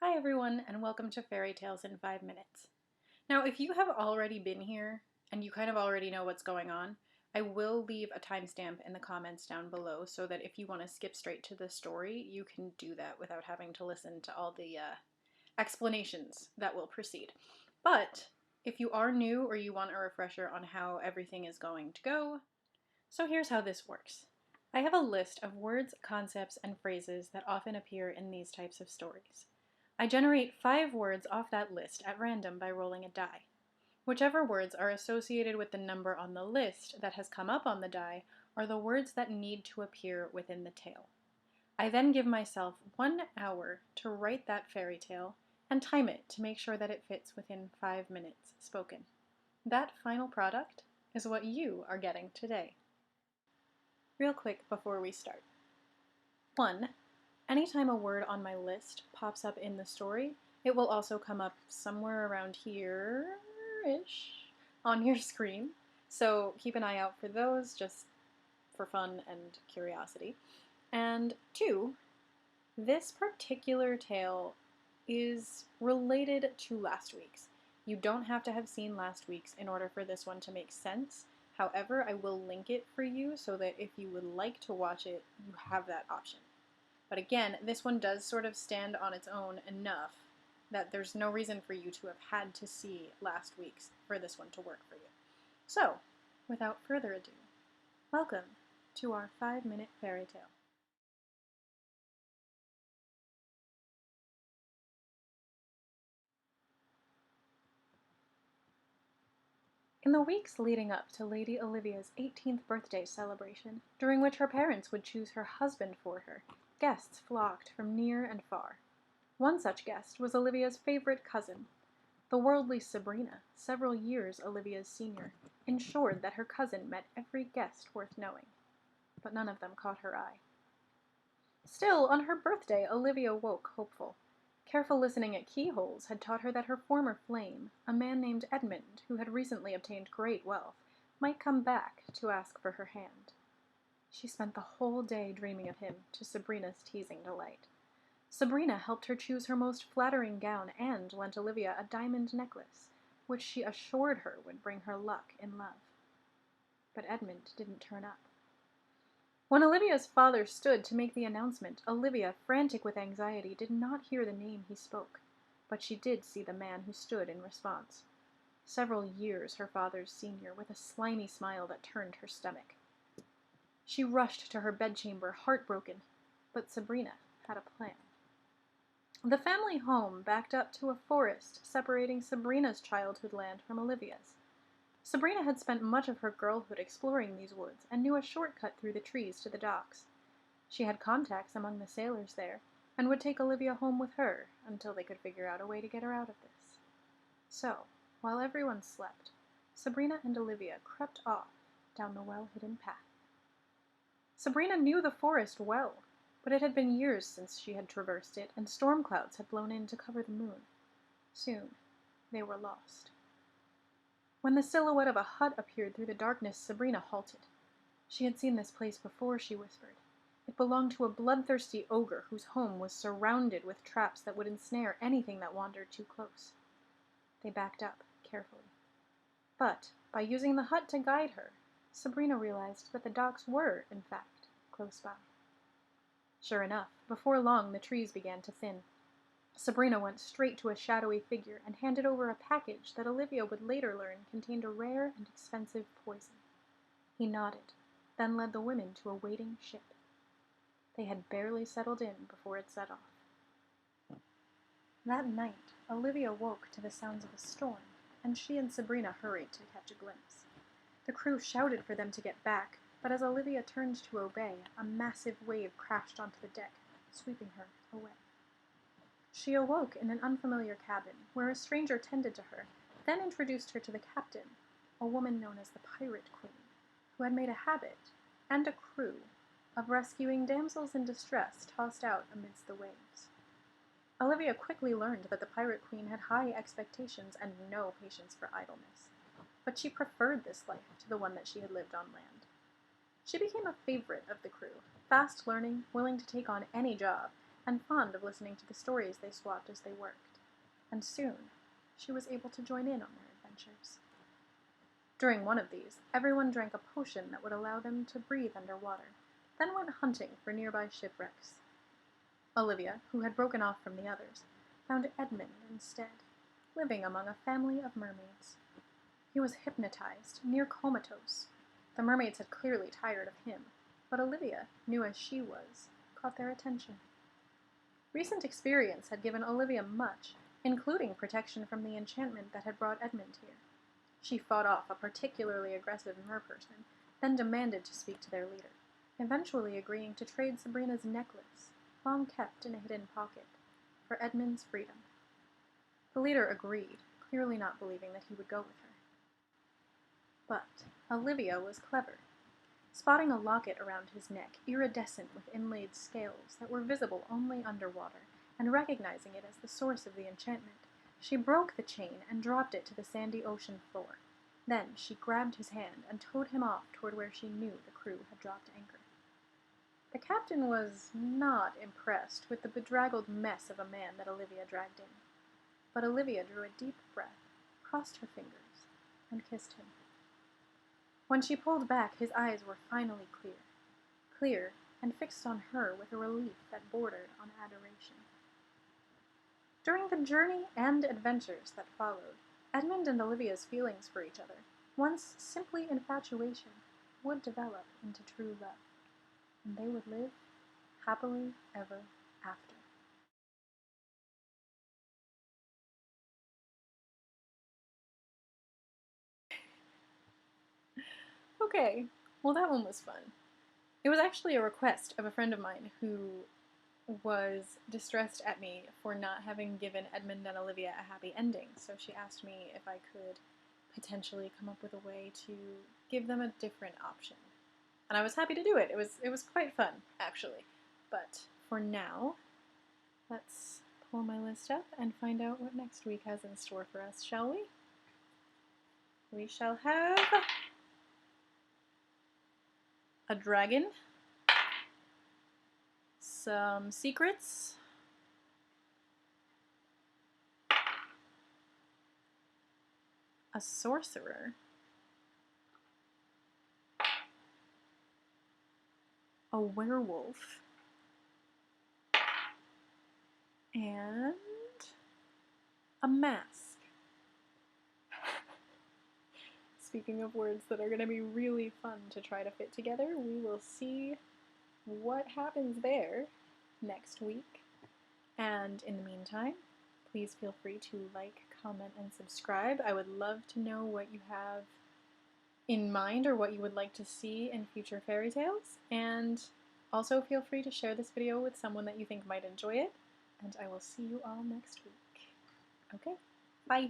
Hi everyone, and welcome to Fairy Tales in 5 Minutes. Now, if you have already been here and you kind of already know what's going on, I will leave a timestamp in the comments down below so that if you want to skip straight to the story, you can do that without having to listen to all the explanations that will proceed. But if you are new or you want a refresher on how everything is going to go, so here's how this works. I have a list of words, concepts, and phrases that often appear in these types of stories. I generate 5 words off that list at random by rolling a die. Whichever words are associated with the number on the list that has come up on the die are the words that need to appear within the tale. I then give myself 1 hour to write that fairy tale and time it to make sure that it fits within 5 minutes spoken. That final product is what you are getting today. Real quick before we start. 1. Anytime a word on my list pops up in the story, it will also come up somewhere around here-ish on your screen. So keep an eye out for those just for fun and curiosity. And 2, this particular tale is related to last week's. You don't have to have seen last week's in order for this one to make sense. However, I will link it for you so that if you would like to watch it, you have that option. But again, this one does sort of stand on its own enough that there's no reason for you to have had to see last week's for this one to work for you. So, without further ado, welcome to our 5-minute fairy tale. In the weeks leading up to Lady Olivia's 18th birthday celebration, during which her parents would choose her husband for her, guests flocked from near and far. One such guest was Olivia's favorite cousin. The worldly Sabrina, several years Olivia's senior, ensured that her cousin met every guest worth knowing. But none of them caught her eye. Still, on her birthday, Olivia woke hopeful. Careful listening at keyholes had taught her that her former flame, a man named Edmund, who had recently obtained great wealth, might come back to ask for her hand. She spent the whole day dreaming of him, to Sabrina's teasing delight. Sabrina helped her choose her most flattering gown and lent Olivia a diamond necklace, which she assured her would bring her luck in love. But Edmund didn't turn up. When Olivia's father stood to make the announcement, Olivia, frantic with anxiety, did not hear the name he spoke, but she did see the man who stood in response. Several years her father's senior, with a slimy smile that turned her stomach. She rushed to her bedchamber, heartbroken, but Sabrina had a plan. The family home backed up to a forest separating Sabrina's childhood land from Olivia's. Sabrina had spent much of her girlhood exploring these woods and knew a shortcut through the trees to the docks. She had contacts among the sailors there and would take Olivia home with her until they could figure out a way to get her out of this. So, while everyone slept, Sabrina and Olivia crept off down the well-hidden path. Sabrina knew the forest well, but it had been years since she had traversed it, and storm clouds had blown in to cover the moon. Soon, they were lost. When the silhouette of a hut appeared through the darkness, Sabrina halted. She had seen this place before, she whispered. It belonged to a bloodthirsty ogre whose home was surrounded with traps that would ensnare anything that wandered too close. They backed up, carefully. But, by using the hut to guide her, Sabrina realized that the docks were, in fact, close by. Sure enough, before long the trees began to thin. Sabrina went straight to a shadowy figure and handed over a package that Olivia would later learn contained a rare and expensive poison. He nodded, then led the women to a waiting ship. They had barely settled in before it set off. That night, Olivia woke to the sounds of a storm, and she and Sabrina hurried to catch a glimpse. The crew shouted for them to get back, but as Olivia turned to obey, a massive wave crashed onto the deck, sweeping her away. She awoke in an unfamiliar cabin, where a stranger tended to her, then introduced her to the captain, a woman known as the Pirate Queen, who had made a habit, and a crew, of rescuing damsels in distress tossed out amidst the waves. Olivia quickly learned that the Pirate Queen had high expectations and no patience for idleness, but she preferred this life to the one that she had lived on land. She became a favorite of the crew, fast learning, willing to take on any job, and fond of listening to the stories they swapped as they worked, and soon she was able to join in on their adventures. During one of these, everyone drank a potion that would allow them to breathe underwater, then went hunting for nearby shipwrecks. Olivia, who had broken off from the others, found Edmund instead, living among a family of mermaids. He was hypnotized, near comatose. The mermaids had clearly tired of him, but Olivia, new as she was, caught their attention. Recent experience had given Olivia much, including protection from the enchantment that had brought Edmund here. She fought off a particularly aggressive merperson, then demanded to speak to their leader, eventually agreeing to trade Sabrina's necklace, long kept in a hidden pocket, for Edmund's freedom. The leader agreed, clearly not believing that he would go with her. But Olivia was clever. Spotting a locket around his neck, iridescent with inlaid scales that were visible only underwater, and recognizing it as the source of the enchantment, she broke the chain and dropped it to the sandy ocean floor. Then she grabbed his hand and towed him off toward where she knew the crew had dropped anchor. The captain was not impressed with the bedraggled mess of a man that Olivia dragged in. But Olivia drew a deep breath, crossed her fingers, and kissed him. When she pulled back, his eyes were finally clear and fixed on her with a relief that bordered on adoration. During the journey and adventures that followed, Edmund and Olivia's feelings for each other, once simply infatuation, would develop into true love, and they would live happily ever after. Okay, well that one was fun. It was actually a request of a friend of mine who was distressed at me for not having given Edmund and Olivia a happy ending, so she asked me if I could potentially come up with a way to give them a different option. And I was happy to do it. It was quite fun, actually. But for now, let's pull my list up and find out what next week has in store for us, shall we? We shall have a dragon, some secrets, a sorcerer, a werewolf, and a mask. Speaking of words that are going to be really fun to try to fit together, we will see what happens there next week. And in the meantime, please feel free to like, comment, and subscribe. I would love to know what you have in mind or what you would like to see in future fairy tales. And also feel free to share this video with someone that you think might enjoy it. And I will see you all next week. Okay, bye!